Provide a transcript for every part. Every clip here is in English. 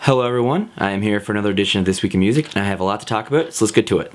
Hello everyone, I am here for another edition of This Week in Music, and I have a lot to talk about, so let's get to it.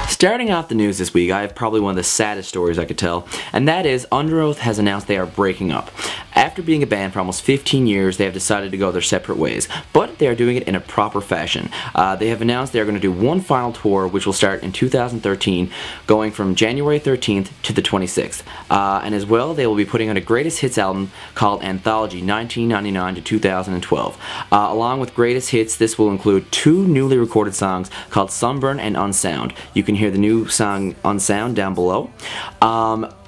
Starting off the news this week, I have probably one of the saddest stories I could tell, and that is Underoath has announced they are breaking up. After being a band for almost 15 years, they have decided to go their separate ways, but they are doing it in a proper fashion. They have announced they are going to do one final tour, which will start in 2013, going from January 13th to the 26th. And as well, they will be putting out a greatest hits album called Anthology 1999 to 2012. Along with greatest hits, this will include two newly recorded songs called Sunburn and Unsound. You can hear the new song Unsound down below.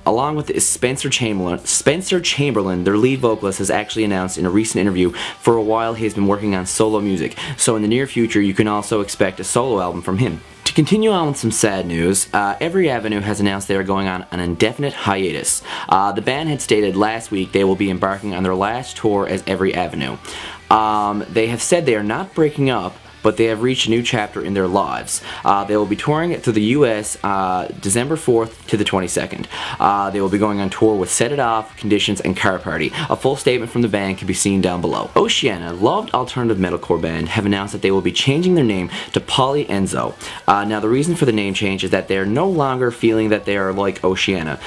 Along with this, Spencer Chamberlain, their lead vocalist, has actually announced in a recent interview for a while he has been working on solo music, so in the near future you can also expect a solo album from him. To continue on with some sad news, Every Avenue has announced they are going on an indefinite hiatus. The band had stated last week they will be embarking on their last tour as Every Avenue. They have said they are not breaking up, but they have reached a new chapter in their lives. They will be touring through the US December 4th to the 22nd. They will be going on tour with Set It Off, Conditions, and Car Party. A full statement from the band can be seen down below. Oceana, loved alternative metalcore band, have announced that they will be changing their name to Poly Enzo. Now the reason for the name change is that they are no longer feeling that they are like Oceana.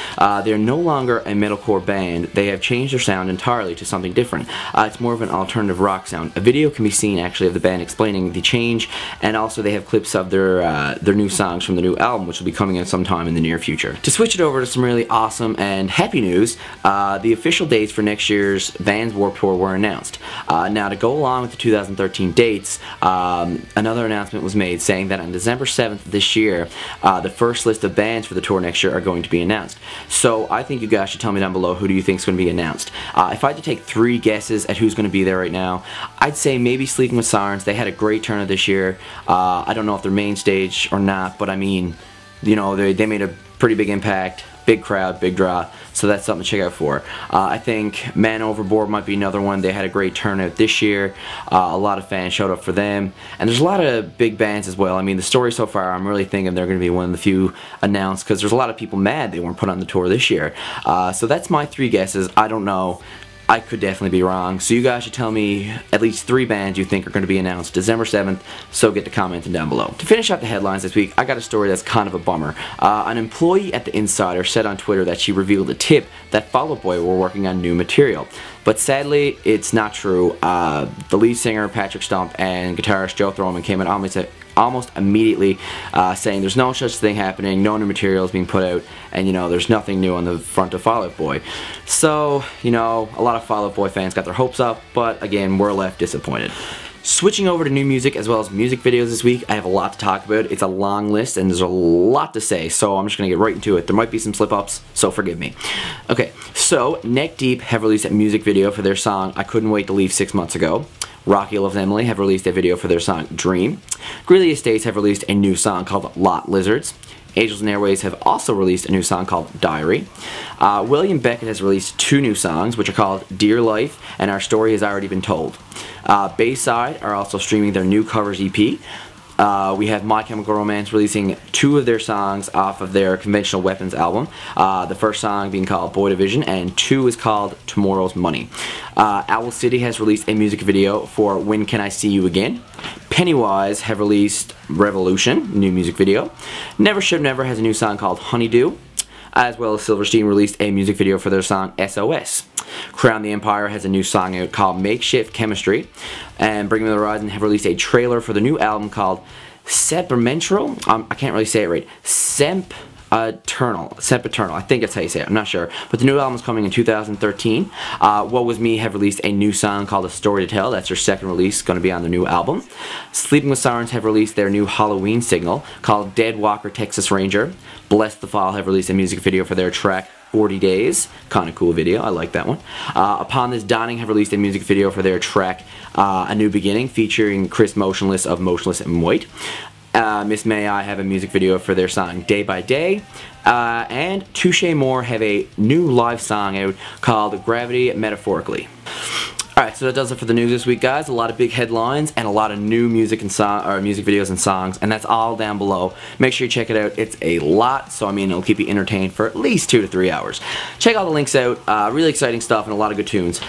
They are no longer a metalcore band. They have changed their sound entirely to something different. It's more of an alternative rock sound. A video can be seen actually of the band explaining the change, and also they have clips of their new songs from the new album, which will be coming in sometime in the near future. To switch it over to some really awesome and happy news, the official dates for next year's Vans Warped Tour were announced. Now to go along with the 2013 dates, another announcement was made saying that on December 7th this year, the first list of bands for the tour next year are going to be announced. So I think you guys should tell me down below who do you think is going to be announced. If I had to take 3 guesses at who's going to be there right now, I'd say maybe Sleeping with Sirens. They had a great turn of this year. I don't know if they're main stage or not, but I mean, you know, they made a pretty big impact, big crowd, big draw, so that's something to check out for. I think Man Overboard might be another one. They had a great turnout this year. A lot of fans showed up for them, and there's a lot of big bands as well. I mean, the story so far, I'm really thinking they're going to be one of the few announced, because there's a lot of people mad they weren't put on the tour this year. So that's my 3 guesses. I don't know. I could definitely be wrong, so you guys should tell me at least 3 bands you think are going to be announced December 7th, so get to commenting down below. To finish up the headlines this week, I got a story that's kind of a bummer. An employee at The Insider said on Twitter that she revealed a tip that Fall Out Boy were working on new material. But sadly, it's not true. The lead singer, Patrick Stump, and guitarist Joe Throman came in almost immediately saying there's no such thing happening, no new material is being put out, and you know, there's nothing new on the front of Fall Out Boy. So, you know, a lot of Fall Out Boy fans got their hopes up, but again, we're left disappointed. Switching over to new music as well as music videos this week, I have a lot to talk about. It's a long list and there's a lot to say, so I'm just going to get right into it. There might be some slip-ups, so forgive me. Okay, so Neck Deep have released a music video for their song I Couldn't Wait to Leave 6 months ago. Rocky Loves Emily have released a video for their song Dream. Greeley Estates have released a new song called Lot Lizards. Angels and Airways have also released a new song called Diary. William Beckett has released 2 new songs, which are called Dear Life and Our Story Has Already Been Told. Bayside are also streaming their new covers EP. We have My Chemical Romance releasing 2 of their songs off of their Conventional Weapons album. The first song being called Boy Division, and 2 is called Tomorrow's Money. Owl City has released a music video for When Can I See You Again. Pennywise have released Revolution, new music video. Never Should Never has a new song called Honeydew, as well as Silverstein released a music video for their song SOS. Crown the Empire has a new song out called Makeshift Chemistry, and Bring Me the Horizon have released a trailer for the new album called Sempiternal. I can't really say it right. Sempiternal, I think that's how you say it, I'm not sure. But the new album is coming in 2013. What Was Me have released a new song called A Story to Tell. That's their second release, going to be on the new album. Sleeping with Sirens have released their new Halloween single called Dead Walker Texas Ranger. Bless the Fall have released a music video for their track 40 Days. Kind of cool video, I like that one. Upon This Dawning have released a music video for their track A New Beginning, featuring Chris Motionless of Motionless in White. Miss May I have a music video for their song Day by Day. And Touche Moore have a new live song out called Gravity Metaphorically. Alright, so that does it for the news this week, guys. A lot of big headlines and a lot of new music and music videos and songs, and that's all down below. Make sure you check it out. It's a lot, so I mean, it'll keep you entertained for at least 2 to 3 hours. Check all the links out. Really exciting stuff and a lot of good tunes.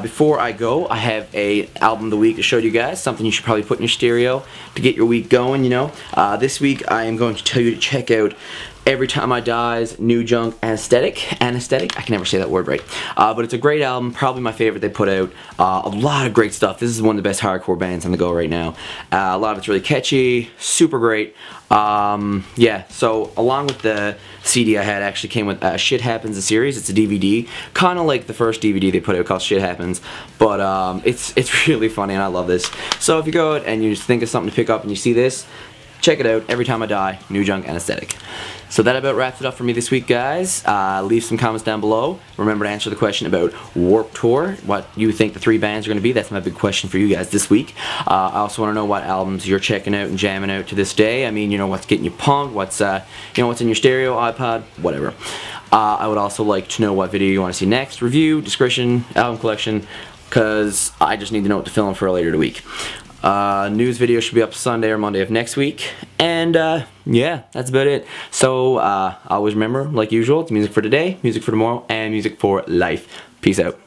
Before I go, I have a album of the week to show you guys. Something you should probably put in your stereo to get your week going, you know. This week, I am going to tell you to check out Every Time I Die's New Junk Anesthetic. Anesthetic? I can never say that word right. But it's a great album, probably my favorite they put out. A lot of great stuff. This is one of the best hardcore bands on the go right now. A lot of it's really catchy, super great. Yeah, so along with the CD I had, actually came with Shit Happens, a series. It's a DVD, kind of like the first DVD they put out called Shit Happens, but it's really funny and I love this. So if you go out and you just think of something to pick up and you see this, check it out, Every Time I Die, New Junk Anesthetic. So that about wraps it up for me this week, guys. Leave some comments down below. Remember to answer the question about Warped Tour, what you think the 3 bands are going to be. That's my big question for you guys this week. I also want to know what albums you're checking out and jamming out to this day. I mean, you know, what's getting you pumped, what's what's in your stereo, iPod, whatever. I would also like to know what video you want to see next, review, description, album collection, because I just need to know what to film for later in the week. News video should be up Sunday or Monday of next week, and yeah, that's about it. So always remember, like usual, it's music for today, music for tomorrow, and music for life. Peace out.